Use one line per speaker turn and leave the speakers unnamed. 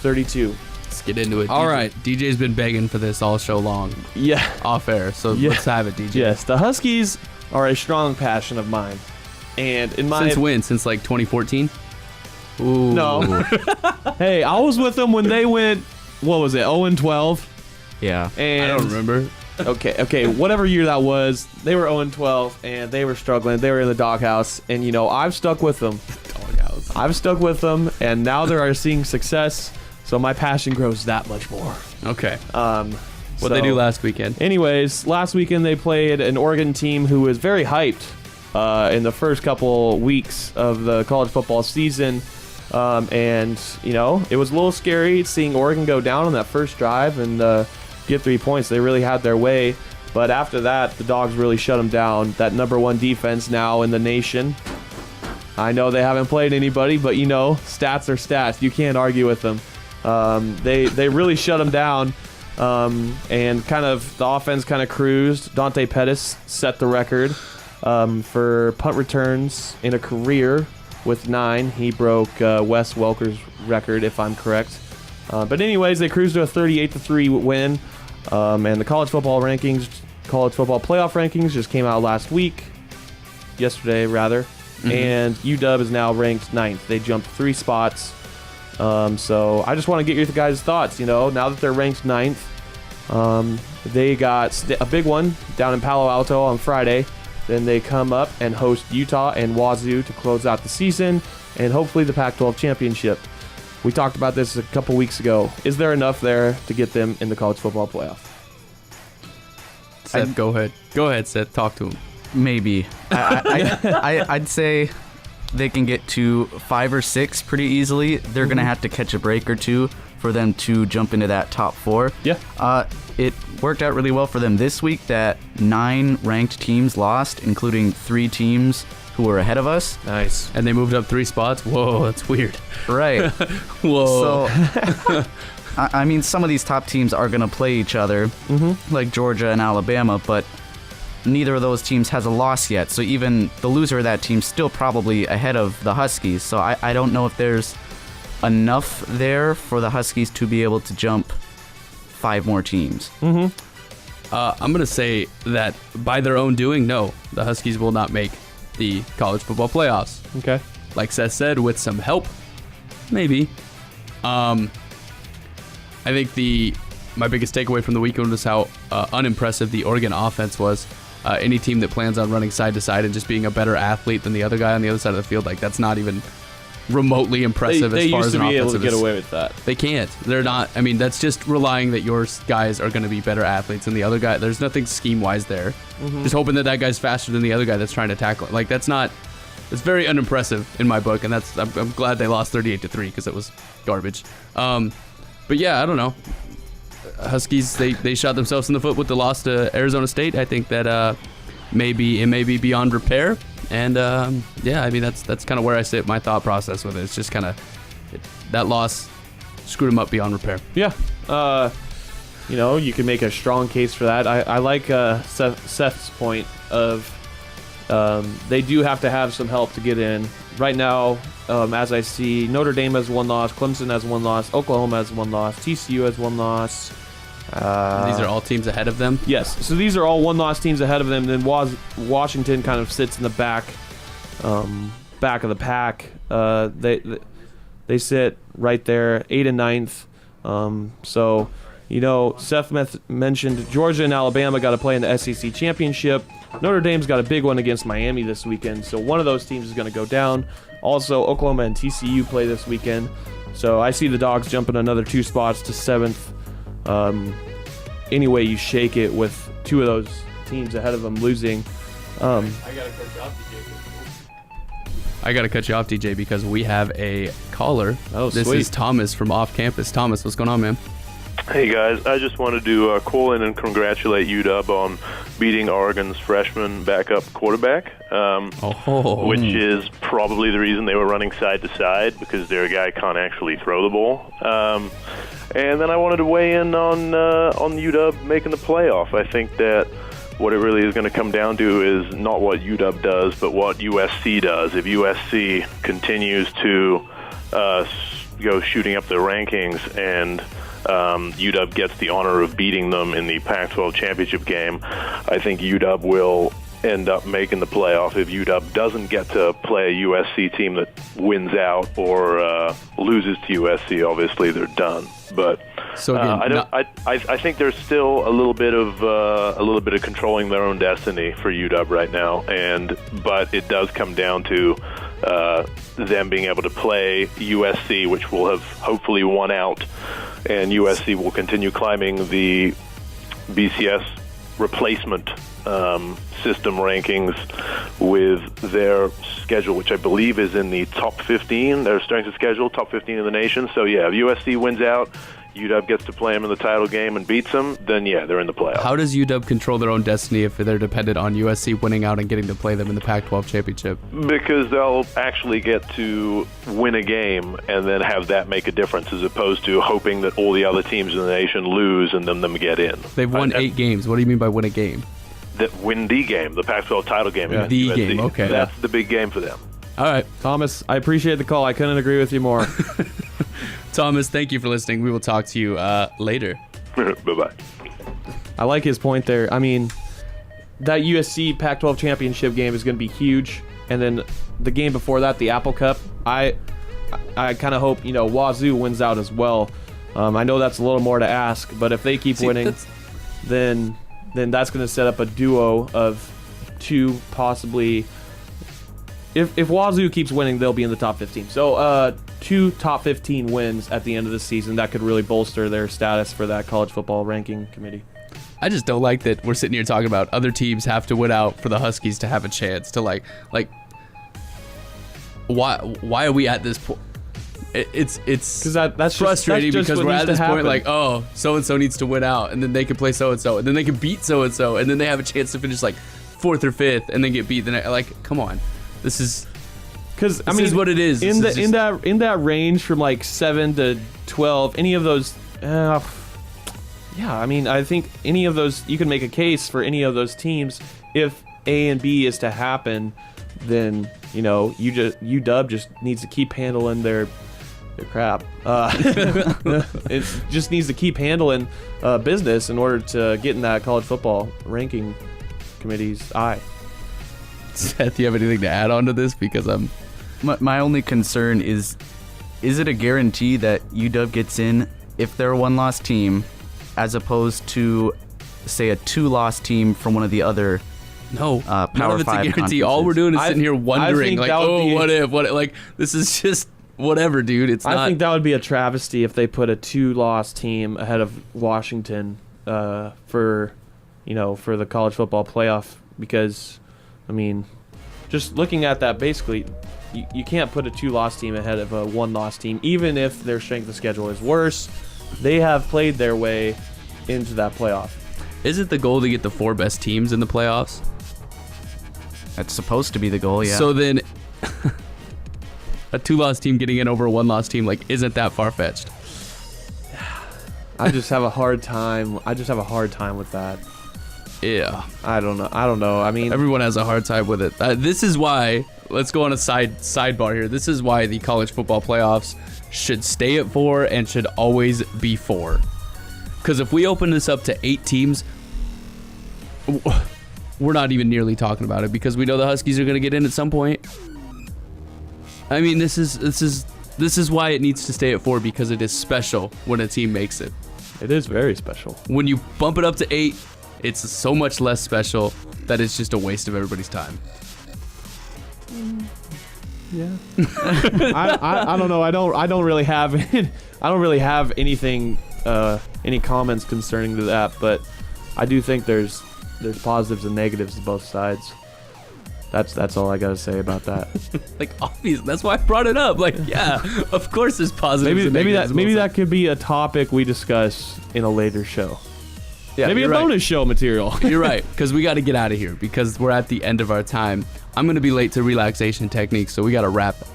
32.
Let's get into it.
All right, DJ's been begging for this all show long.
Yeah.
Off air, so let's have it, DJ.
Yes, the Huskies are a strong passion of mine. And in my...
Since when? Since like 2014? Ooh.
No. Hey, I was with them when they went, what was it, 0-12?
Yeah.
And
I don't remember.
Okay, whatever year that was, they were 0-12, and they were struggling. They were in the doghouse, and, you know, I've stuck with them.
Doghouse.
I've stuck with them, and now they are seeing success, so my passion grows that much more.
Okay.
What
They do last weekend?
Anyways, last weekend they played an Oregon team who was very hyped in the first couple weeks of the college football season. And, you know, it was a little scary seeing Oregon go down on that first drive and get 3 points. They really had their way. But after that, the Dogs really shut them down. That #1 defense now in the nation. I know they haven't played anybody, but, you know, stats are stats. You can't argue with them. They really shut them down. And kind of the offense kind of cruised. Dante Pettis set the record for punt returns in a career with 9. He broke Wes Welker's record, if I'm correct. But anyways, they cruised to a 38-3 win. And the college football playoff rankings just came out yesterday rather. Mm-hmm. And UW is now ranked 9th. They jumped 3 spots. So I just want to get your guys' thoughts. You know, now that they're ranked 9th, they got a big one down in Palo Alto on Friday. Then they come up and host Utah and Wazoo to close out the season and hopefully the Pac-12 championship. We talked about this a couple weeks ago. Is there enough there to get them in the college football playoff?
Seth, go ahead. Go ahead, Seth. Talk to him.
Maybe. I'd say they can get to 5 or 6 pretty easily. They're going to have to catch a break or two for them to jump into that top 4.
Yeah.
It worked out really well for them this week that 9 ranked teams lost, including 3 teams who were ahead of us.
Nice.
And they moved up 3 spots? Whoa, that's weird.
Right.
Whoa.
So, I mean, some of these top teams are going to play each other, like Georgia and Alabama, but neither of those teams has a loss yet. So even the loser of that team's still probably ahead of the Huskies. So I don't know if there's enough there for the Huskies to be able to jump 5 more teams.
I'm going to say that by their own doing, no, the Huskies will not make the college football playoffs.
Okay.
Like Seth said, with some help, maybe. I think my biggest takeaway from the weekend was how unimpressive the Oregon offense was. Any team that plans on running side to side and just being a better athlete than the other guy on the other side of the field, like that's not even remotely impressive as far as an offensive.
They used to be able to get away with that.
They can't. They're not. I mean, that's just relying that your guys are going to be better athletes than the other guy. There's nothing scheme-wise there. Just hoping that guy's faster than the other guy that's trying to tackle it. Like, that's not... It's very unimpressive in my book, and I'm glad they lost 38-3 because it was garbage. But yeah, I don't know. Huskies, they shot themselves in the foot with the loss to Arizona State. I think that it may be beyond repair. And yeah, I mean that's kind of where I sit. My thought process with it. It's just kind of that loss screwed them up beyond repair.
Yeah, you know, you can make a strong case for that. I like Seth's point of they do have to have some help to get in. Right now, as I see, Notre Dame has 1 loss, Clemson has 1 loss, Oklahoma has 1 loss, TCU has 1 loss.
These are all teams ahead of them?
Yes. So these are all 1-loss teams ahead of them. Then Washington kind of sits in the back of the pack. They sit right there, 8th and 9th. So, you know, Seth mentioned Georgia and Alabama got to play in the SEC championship. Notre Dame's got a big one against Miami this weekend, so one of those teams is going to go down. Also, Oklahoma and TCU play this weekend. So I see the Dogs jumping another 2 spots to 7th. Any way you shake it with 2 of those teams ahead of them losing.
I gotta cut you off, DJ, because we have a caller.
Oh,
this
sweet.
is Thomas from off campus. Thomas, what's going on, man?
Hey guys, I just wanted to call in and congratulate UW on beating Oregon's freshman backup quarterback, which is probably the reason they were running side to side, because their guy can't actually throw the ball. And then I wanted to weigh in on UW making the playoff. I think that what it really is going to come down to is not what UW does, but what USC does. If USC continues to go shooting up their rankings and UW gets the honor of beating them in the Pac-12 championship game, I think UW will end up making the playoff. If UW doesn't get to play a USC team that wins out or loses to USC, obviously they're done. But
So again,
I think there's still a little bit of controlling their own destiny for UW right now, but it does come down to them being able to play USC, which will have hopefully won out, and USC will continue climbing the BCS replacement system rankings with their schedule, which I believe is in the top 15, their strength of schedule, top 15 in the nation. So, yeah, if USC wins out, UW gets to play them in the title game and beats them, then, yeah, they're in the playoffs.
How does UW control their own destiny if they're dependent on USC winning out and getting to play them in the Pac-12 championship?
Because they'll actually get to win a game and then have that make a difference, as opposed to hoping that all the other teams in the nation lose and then them get in.
They've won 8 games. What do you mean by win a game?
That win the game, the Pac-12 title game.
Yeah. The
USC.
game, okay.
That's the big game for them.
All right.
Thomas, I appreciate the call. I couldn't agree with you more.
Thomas, thank you for listening. We will talk to you later.
Bye-bye.
I like his point there. I mean, that USC Pac-12 championship game is going to be huge. And then the game before that, the Apple Cup, I kind of hope, Wazoo wins out as well. I know that's a little more to ask, but if they keep winning, then that's going to set up a duo of two possibly. If Wazoo keeps winning, they'll be in the top 15. So 2 top 15 wins at the end of the season, that could really bolster their status for that college football ranking committee.
I just don't like that we're sitting here talking about other teams have to win out for the Huskies to have a chance to like why are we at this point? It's
because that's
frustrating
just
because
what
we're
needs
at
to
this point
happen.
like, oh, so and so needs to win out, and then they can play so and so, and then they can beat so and so, and then they have a chance to finish like 4th or 5th, and then get beat. Then like, come on, this is
because
this is what it is.
In that range from like 7 to 12, any of those. Yeah, I mean, I think any of those, you can make a case for any of those teams. If A and B is to happen, then UW just needs to keep handling their crap. It just needs to keep handling business in order to get in that college football ranking committee's eye.
Seth, do you have anything to add on to this? Because
My only concern is it a guarantee that UW gets in if they're a 1-loss team, as opposed to, say, a 2-loss team from one of the other
no,
Power
none of it's a
5
guarantee. All we're doing is sitting here wondering, like, what if? Like, this is just whatever, dude. It's not.
I think that would be a travesty if they put a 2-loss team ahead of Washington for the college football playoff, because, I mean, just looking at that, basically, you can't put a 2-loss team ahead of a 1-loss team, even if their strength of schedule is worse. They have played their way into that playoff.
Is it the goal to get the 4 best teams in the playoffs?
That's supposed to be the goal, yeah.
So then, a 2-loss team getting in over a 1-loss team, like, isn't that far-fetched?
I just have a hard time. With that.
Yeah.
I don't know. I mean,
Everyone has a hard time with it. This is why, let's go on a sidebar here. This is why the college football playoffs should stay at 4 and should always be 4. Because if we open this up to 8 teams, we're not even nearly talking about it, because we know the Huskies are going to get in at some point. I mean, this is why it needs to stay at 4, because it is special when a team makes it.
it is very special.
When you bump it up to 8, it's so much less special that it's just a waste of everybody's time.
Yeah. I don't know. I don't really have anything, any comments concerning to that, but I do think there's positives and negatives to both sides. That's all I gotta say about that.
Like, obvious. That's why I brought it up. Like, yeah, of course there's positives and negatives.
Maybe that could be a topic we discuss in a later show. Yeah, maybe a bonus show material.
You're right, because we got to get out of here because we're at the end of our time. I'm going to be late to relaxation techniques, so we got to wrap